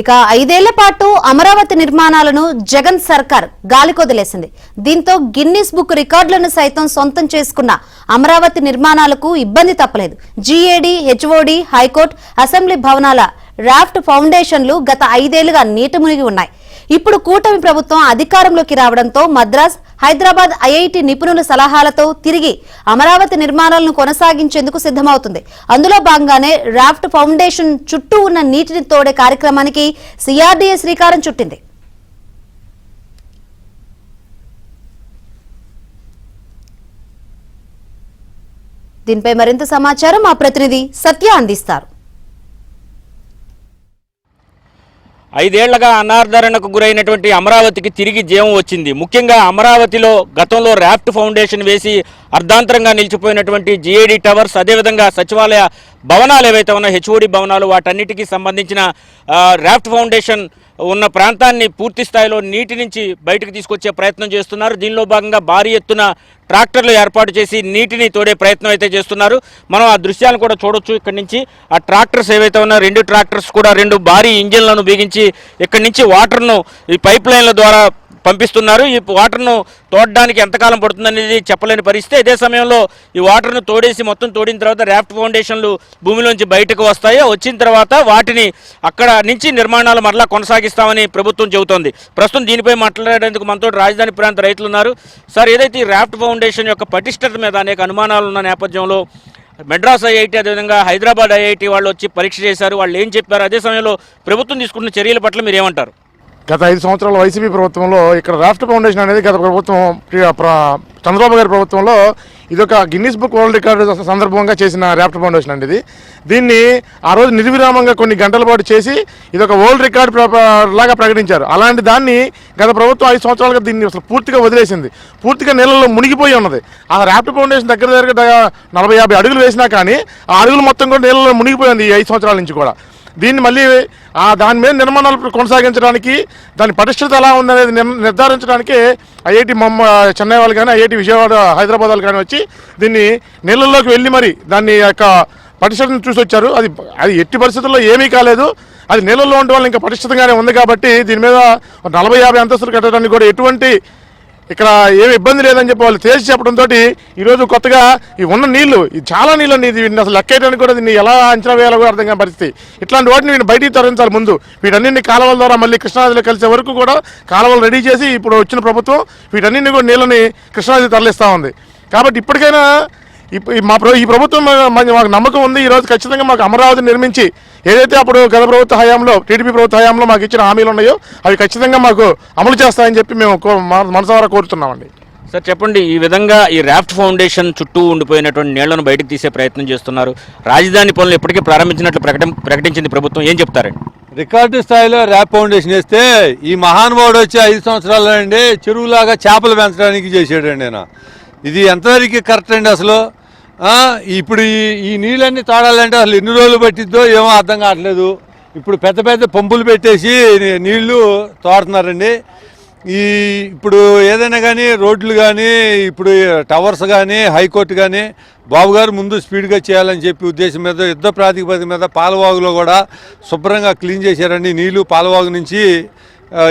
ఇక 5 ఏళ్ల పాటు అమరావతి నిర్మాణాలను జగన్ సర్కార్ గాలికొదిలేసింది. దీంతో గిన్నిస్ బుక్ రికార్డులను సైతం సొంతం చేసుకున్న అమరావతి నిర్మాణాలకు ఇబ్బంది తప్పలేదు. జీఏడీ, హెచ్ఓడీ, హైకోర్టు, అసెంబ్లీ భవనాల రాఫ్ట్ ఫౌండేషన్లు గత 5 ఏళ్లుగా నీట మునిగి ఉన్నాయి. ఇప్పుడు కూటమి ప్రభుత్వం అధికారంలోకి రావడంతో మద్రాస్, హైదరాబాద్ ఐఐటి నిపుణుల సలహాలతో తిరిగి అమరావతి నిర్మాణాలను కొనసాగించేందుకు సిద్ధమవుతుంది. అందులో భాగంగానే రాఫ్ట్ ఫౌండేషన్ చుట్టూ ఉన్న నీటిని తోడే కార్యక్రమానికి సిఆర్డీఏ శ్రీకారం చుట్టింది. దీనిపై మరింత సమాచారం మా ప్రతినిధి సత్య అందిస్తారు. 5 ఏళ్లుగా అనాదరణకు గురైనటువంటి అమరావతికి తిరిగి జీవం వచ్చింది. ముఖ్యంగా అమరావతిలో గతంలో రాఫ్ట్ ఫౌండేషన్ వేసి అర్ధాంతరంగా నిలిచిపోయినటువంటి జీఏడీ టవర్స్, అదేవిధంగా సచివాలయ భవనాలు ఏవైతే ఉన్నాయో, హెచ్ఓడి భవనాలు, వాటన్నిటికీ సంబంధించిన రాఫ్ట్ ఫౌండేషన్ ఉన్న ప్రాంతాన్ని పూర్తి స్థాయిలో నీటి నుంచి బయటకు తీసుకొచ్చే ప్రయత్నం చేస్తున్నారు. దీనిలో భాగంగా భారీ ఎత్తున ట్రాక్టర్లు ఏర్పాటు చేసి నీటిని తోడే ప్రయత్నం అయితే చేస్తున్నారు. మనం ఆ దృశ్యాలను కూడా చూడొచ్చు. ఇక్కడి నుంచి ఆ ట్రాక్టర్స్ ఏవైతే ఉన్నాయో, 2 ట్రాక్టర్స్ కూడా 2 భారీ ఇంజిన్లను బిగించి ఇక్కడి నుంచి వాటర్ను ఈ పైప్ లైన్ల ద్వారా పంపిస్తున్నారు. ఈ వాటర్ను తోడడానికి ఎంతకాలం పడుతుందనేది చెప్పలేని పరిస్థితి. ఇదే సమయంలో ఈ వాటర్ను తోడేసి మొత్తం తోడిన తర్వాత రాఫ్ట్ ఫౌండేషన్లు భూమిలోంచి బయటకు వస్తాయి. వచ్చిన తర్వాత వాటిని అక్కడ నుంచి నిర్మాణాలు మరలా కొనసాగిస్తామని ప్రభుత్వం చెబుతోంది. ప్రస్తుతం దీనిపై మాట్లాడేందుకు మనతో రాజధాని ప్రాంత రైతులు ఉన్నారు. సార్, ఏదైతే ఈ రాఫ్ట్ ఫౌండేషన్ యొక్క పటిష్టత మీద అనేక అనుమానాలు ఉన్న నేపథ్యంలో మెడ్రాస్ ఐఐటి, అదేవిధంగా హైదరాబాద్ ఐఐటి వాళ్ళు వచ్చి పరీక్ష చేశారు. వాళ్ళు ఏం చెప్పారు? అదే సమయంలో ప్రభుత్వం తీసుకున్న చర్యల పట్ల మీరు ఏమంటారు? గత 5 సంవత్సరాల వైసీపీ ప్రభుత్వంలో ఇక్కడ రాఫ్ట్ ఫౌండేషన్ అనేది గత ప్రభుత్వం చంద్రబాబు గారి ప్రభుత్వంలో ఇదొక గిన్నిస్ బుక్ వరల్డ్ రికార్డు సందర్భంగా చేసిన రాఫ్ట్ ఫౌండేషన్ అండి ఇది. దీన్ని ఆ రోజు నిర్విరామంగా కొన్ని గంటల పాటు చేసి ఇదొక వరల్డ్ రికార్డు లాగా ప్రకటించారు. అలాంటి దాన్ని గత ప్రభుత్వం 5 సంవత్సరాలుగా దీన్ని అసలు పూర్తిగా వదిలేసింది. పూర్తిగా నీళ్ళలో మునిగిపోయి ఉన్నది. ఆ రాఫ్ట్ ఫౌండేషన్ దగ్గర 40-50 అడుగులు వేసినా కానీ ఆ అడుగులు మొత్తం కూడా నీళ్ళలో మునిగిపోయింది ఈ 5 సంవత్సరాల నుంచి కూడా. దీన్ని మళ్ళీ దాని మీద నిర్మాణాలు కొనసాగించడానికి, దాని పటిష్టత ఎలా ఉందనేది నిర్ధారించడానికి ఐఐటి చెన్నై వాళ్ళు కానీ, ఐఐటి విజయవాడ, హైదరాబాద్ వాళ్ళు కానీ వచ్చి దీన్ని నీళ్ళల్లోకి వెళ్ళి మరి దాన్ని యొక్క పటిష్టతను చూసి వచ్చారు. అది ఎట్టి పరిస్థితుల్లో ఏమీ కాలేదు. అది నీళ్ళల్లో ఉండడం వల్ల ఇంకా పటిష్టంగానే ఉంది. కాబట్టి దీని మీద 40-50 అంతస్తులు కట్టడానికి కూడా ఎటువంటి ఇక్కడ ఏమి ఇబ్బంది లేదని చెప్పి వాళ్ళు తేల్చి చెప్పడంతో ఈరోజు కొత్తగా ఈ ఉన్న నీళ్లు, ఇది చాలా నీళ్ళు అండి, ఇది అసలు లెక్కేయడానికి కూడా దీన్ని ఎలా అంచనా వేయాలో కూడా అర్థం కాని పరిస్థితి. ఇట్లాంటి వాటిని వీటిని బయటికి తరలించాలి ముందు. వీటన్నింటినీ కాలువల ద్వారా మళ్ళీ కృష్ణానదిలో కలిసే వరకు కూడా కాలువలు రెడీ చేసి ఇప్పుడు వచ్చిన ప్రభుత్వం వీటన్నింటినీ కూడా నీళ్ళని కృష్ణానది తరలిస్తూ ఉంది. కాబట్టి ఇప్పటికైనా ఈ ప్రభుత్వం మాకు నమ్మకం ఉంది. ఈరోజు ఖచ్చితంగా మాకు అమరావతి నిర్మించి ఏదైతే అప్పుడు గత ప్రభుత్వ హయాంలో, టీడీపీ ప్రభుత్వ హయాంలో మాకు ఇచ్చిన హామీలు ఉన్నాయో అవి ఖచ్చితంగా మాకు అమలు చేస్తాయని చెప్పి మేము మనసారా కోరుతున్నామండి. సార్ చెప్పండి, ఈ విధంగా ఈ రాఫ్ట్ ఫౌండేషన్ చుట్టూ ఉండిపోయినటువంటి నీళ్లను బయటకు తీసే ప్రయత్నం చేస్తున్నారు. రాజధాని పనులు ఇప్పటికే ప్రారంభించినట్లు ప్రకటించింది ప్రభుత్వం. ఏం చెప్తారండి? రికార్డు స్థాయిలో ర్యాప్ ఫౌండేషన్ వేస్తే ఈ మహానుభావుడు వచ్చి 5 సంవత్సరాలు అండి చెరువులాగా చేపలు పెంచడానికి చేసాడండి. నేను ఇది ఎంతవరకు కరెక్ట్ అండి? అసలు ఇప్పుడు ఈ నీళ్ళన్నీ తోడాలంటే అసలు ఎన్ని రోజులు పట్టిద్దో ఏమో అర్థం కావట్లేదు. ఇప్పుడు పెద్ద పెద్ద పంపులు పెట్టేసి నీళ్లు తోడుతున్నారండి. ఇప్పుడు ఏదైనా కానీ రోడ్లు కానీ, ఇప్పుడు టవర్స్ కానీ, హైకోర్టు కానీ బాబు గారు ముందు స్పీడ్గా చేయాలని చెప్పి ఉద్దేశం మీద యుద్ధ ప్రాతిపదిక మీద పాలవాగులో కూడా శుభ్రంగా క్లీన్ చేశారండి. నీళ్లు పాలవాగు నుంచి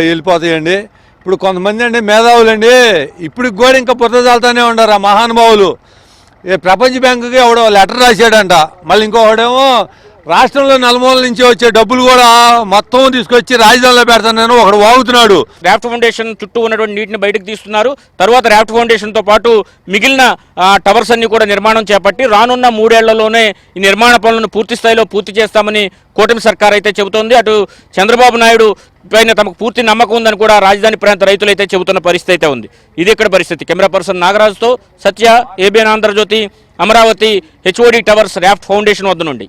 వెళ్ళిపోతాయండి. ఇప్పుడు కొంతమంది అండి మేధావులండి ఇప్పటికి కూడా ఇంకా బురద చాలుతానే ఉన్నారు. ఆ మహానుభావులు ప్రపంచ బ్యాంకుకి ఎవడో లెటర్ రాశాడంట. మళ్ళీ ఇంకొకడేమో రాష్ట్రంలో నలుమూలల నుంచి వచ్చే డబ్బులు కూడా మొత్తం తీసుకొచ్చి రాజధానిలో పెడతానని ఒకడు వాగుతున్నాడు. రాఫ్ట్ ఫౌండేషన్ చుట్టూ ఉన్నటువంటి నీటిని బయటకు తీస్తున్నారు. తర్వాత రాఫ్ట్ ఫౌండేషన్తో పాటు మిగిలిన టవర్స్ అన్ని కూడా నిర్మాణం చేపట్టి రానున్న 3 ఏళ్లలోనే ఈ నిర్మాణ పనులను పూర్తి స్థాయిలో పూర్తి చేస్తామని కూటమి సర్కార్ అయితే చెబుతోంది. అటు చంద్రబాబు నాయుడు పైన తమకు పూర్తి నమ్మకం ఉందని కూడా రాజధాని ప్రాంత రైతులు అయితే చెబుతున్న పరిస్థితి అయితే ఉంది. ఇది ఇక్కడ పరిస్థితి. కెమెరా పర్సన్ నాగరాజుతో Satya, ABN Andhra Jyothi, Amaravati HOD towers raft foundation వద్ద నుండి.